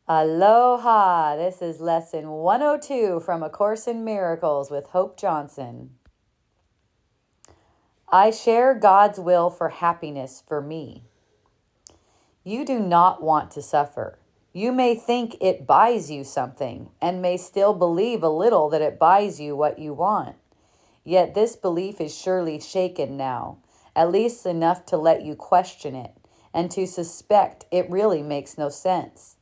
Aloha! This is lesson 102 from A Course in Miracles with Hope Johnson. I share God's will for happiness for me. You do not want to suffer. You may think it buys you something and may still believe a little that it buys you what you want. Yet this belief is surely shaken now, at least enough to let you question it and to suspect it really makes no sense.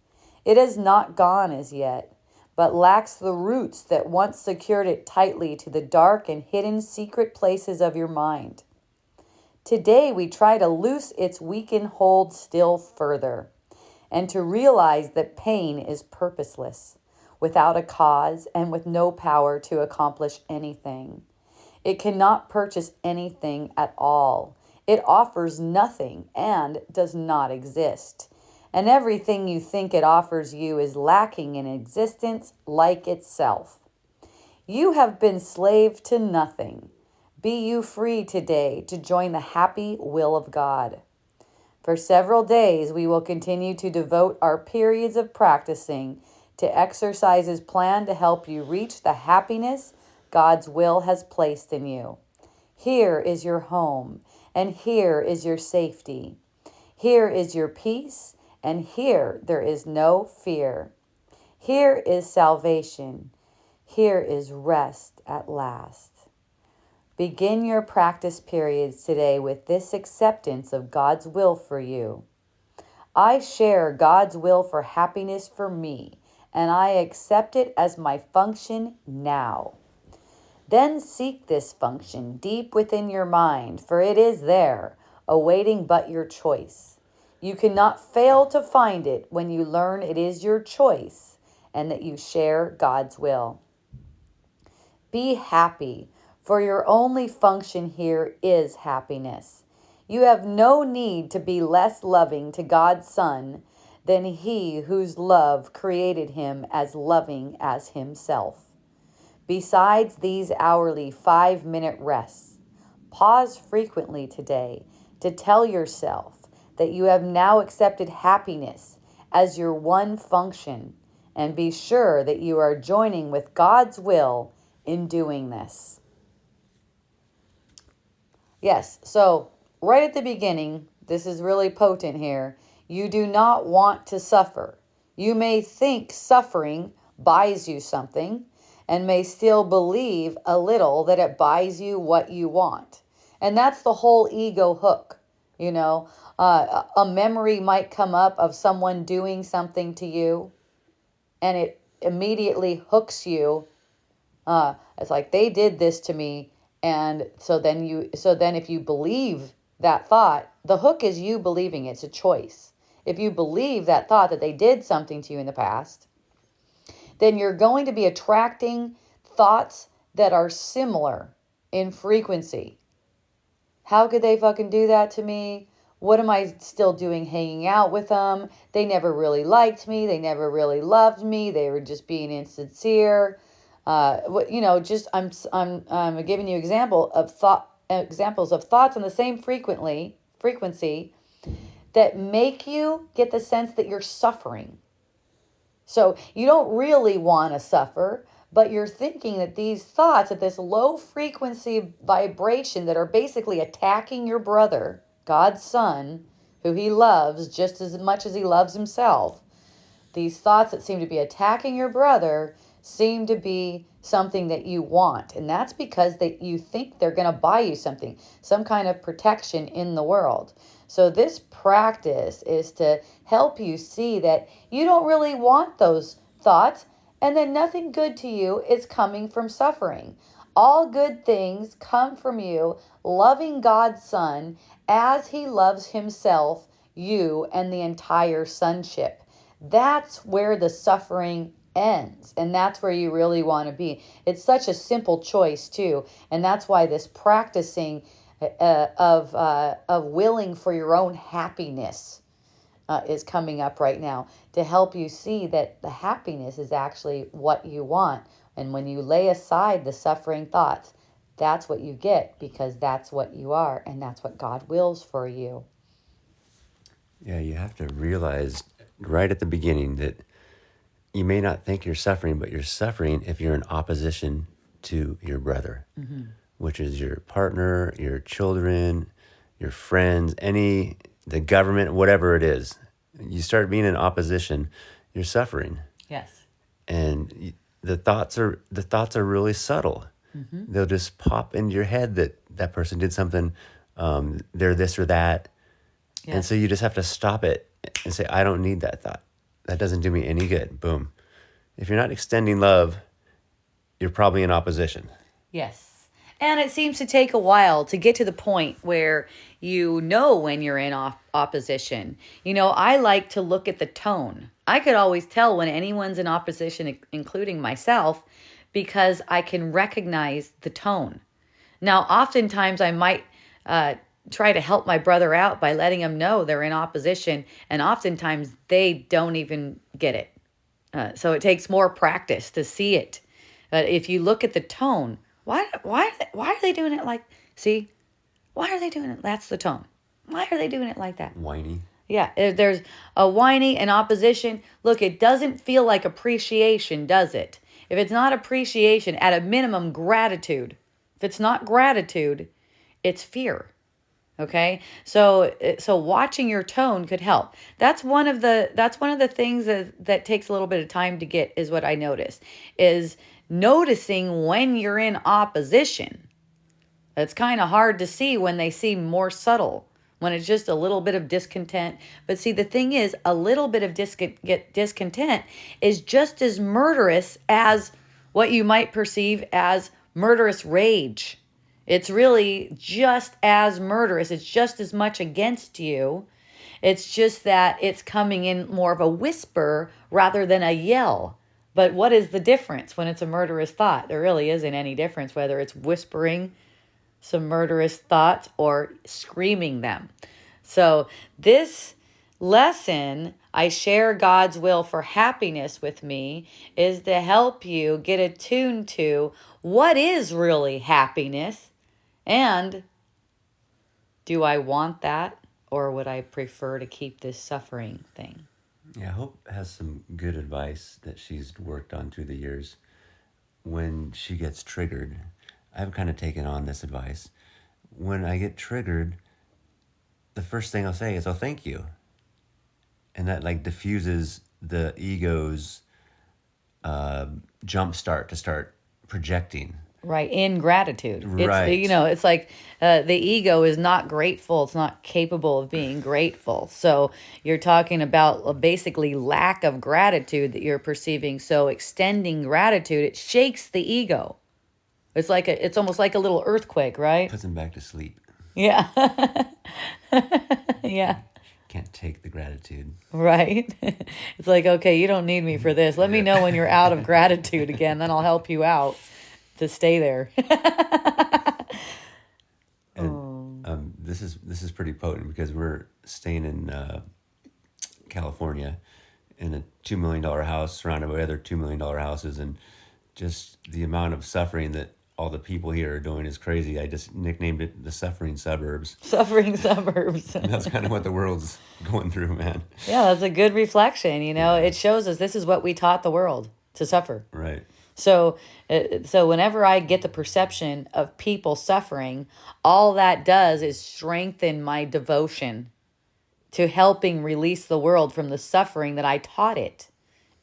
It has not gone as yet, but lacks the roots that once secured it tightly to the dark and hidden secret places of your mind. Today we try to loose its weakened hold still further, and to realize that pain is purposeless, without a cause and with no power to accomplish anything. It cannot purchase anything at all. It offers nothing and does not exist. And everything you think it offers you is lacking in existence like itself. You have been slave to nothing. Be you free today to join the happy will of God. For several days, we will continue to devote our periods of practicing to exercises planned to help you reach the happiness God's will has placed in you. Here is your home, and here is your safety. Here is your peace, and here there is no fear. Here is salvation. Here is rest at last. Begin your practice periods today with this acceptance of God's will for you. I share God's will for happiness for me, and I accept it as my function now. Then seek this function deep within your mind, for it is there, awaiting but your choice. You cannot fail to find it when you learn it is your choice and that you share God's will. Be happy, for your only function here is happiness. You have no need to be less loving to God's Son than He whose love created Him as loving as Himself. Besides these hourly 5-minute rests, pause frequently today to tell yourself that you have now accepted happiness as your one function, and be sure that you are joining with God's will in doing this. Yes, so right at the beginning, this is really potent here. You do not want to suffer. You may think suffering buys you something and may still believe a little that it buys you what you want. And that's the whole ego hook. A memory might come up of someone doing something to you and it immediately hooks you. It's like they did this to me. And so then if you believe that thought, the hook is you believing it's a choice. If you believe that thought that they did something to you in the past, then you're going to be attracting thoughts that are similar in frequency. How could they fucking do that to me? What am I still doing hanging out with them? They never really liked me. They never really loved me. They were just being insincere. I'm giving you examples of thoughts on the same frequency that make you get the sense that you're suffering. So you don't really want to suffer, but you're thinking that these thoughts at this low frequency vibration that are basically attacking your brother, God's Son, who He loves just as much as He loves Himself, these thoughts that seem to be attacking your brother seem to be something that you want. And that's because you think they're going to buy you something, some kind of protection in the world. So this practice is to help you see that you don't really want those thoughts and that nothing good to you is coming from suffering. All good things come from you loving God's Son as He loves Himself, you, and the entire sonship. That's where the suffering ends, and that's where you really want to be. It's such a simple choice too, and that's why this practicing of willing for your own happiness is coming up right now to help you see that the happiness is actually what you want. And when you lay aside the suffering thoughts, that's what you get, because that's what you are, and that's what God wills for you. Yeah, you have to realize right at the beginning that you may not think you're suffering, but you're suffering if you're in opposition to your brother, which is your partner, your children, your friends, the government, whatever it is. You start being in opposition, you're suffering. Yes. And the thoughts are really subtle. They'll just pop into your head that that person did something, they're this or that. Yes. And so you just have to stop it and say, I don't need that thought. That doesn't do me any good. Boom. If you're not extending love, you're probably in opposition. Yes. And it seems to take a while to get to the point where you know when you're in opposition. I like to look at the tone. I could always tell when anyone's in opposition, including myself, because I can recognize the tone. Now, oftentimes I might try to help my brother out by letting him know they're in opposition, and oftentimes they don't even get it. So it takes more practice to see it. But if you look at the tone, why are they doing it like, see, why are they doing it? That's the tone. Why are they doing it like that? Whiny. Yeah, there's a whiny and opposition. Look, it doesn't feel like appreciation, does it? If it's not appreciation, at a minimum, gratitude. If it's not gratitude, it's fear. Okay, so watching your tone could help. That's one of the things that takes a little bit of time to get, is what I notice, is noticing when you're in opposition. It's kind of hard to see when they seem more subtle, when it's just a little bit of discontent. But see, the thing is, a little bit of discontent is just as murderous as what you might perceive as murderous rage. It's really just as murderous. It's just as much against you. It's just that it's coming in more of a whisper rather than a yell. But what is the difference when it's a murderous thought? There really isn't any difference whether it's whispering some murderous thoughts or screaming them. So this lesson, I share God's will for happiness with me, is to help you get attuned to what is really happiness. And do I want that, or would I prefer to keep this suffering thing? Yeah, Hope has some good advice that she's worked on through the years. When she gets triggered, I've kind of taken on this advice. When I get triggered, the first thing I'll say is, oh, thank you. And that like diffuses the ego's jump start to start projecting. Right, in gratitude. Right. It's like the ego is not grateful. It's not capable of being grateful. So you're talking about basically lack of gratitude that you're perceiving. So extending gratitude, it shakes the ego. It's almost like a little earthquake, right? Puts them back to sleep. Yeah. Yeah. Can't take the gratitude. Right. It's like, okay, you don't need me for this. Let me know when you're out of gratitude again, then I'll help you out to stay there. And this is pretty potent because we're staying in California in a $2 million house surrounded by other $2 million houses, and just the amount of suffering that all the people here are doing is crazy. I just nicknamed it the suffering suburbs. Suffering suburbs. And that's kind of what the world's going through, man. Yeah, that's a good reflection. It shows us this is what we taught the world, to suffer. Right. So whenever I get the perception of people suffering, all that does is strengthen my devotion to helping release the world from the suffering that I taught it.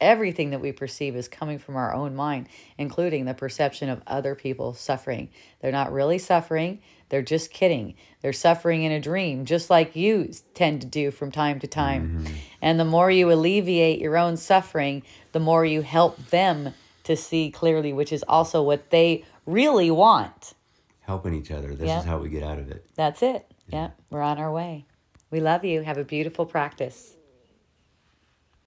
Everything that we perceive is coming from our own mind, including the perception of other people suffering. They're not really suffering. They're just kidding. They're suffering in a dream, just like you tend to do from time to time. Mm-hmm. And the more you alleviate your own suffering, the more you help them to see clearly, which is also what they really want. Helping each other. This is how we get out of it. That's it. Yeah, we're on our way. We love you. Have a beautiful practice.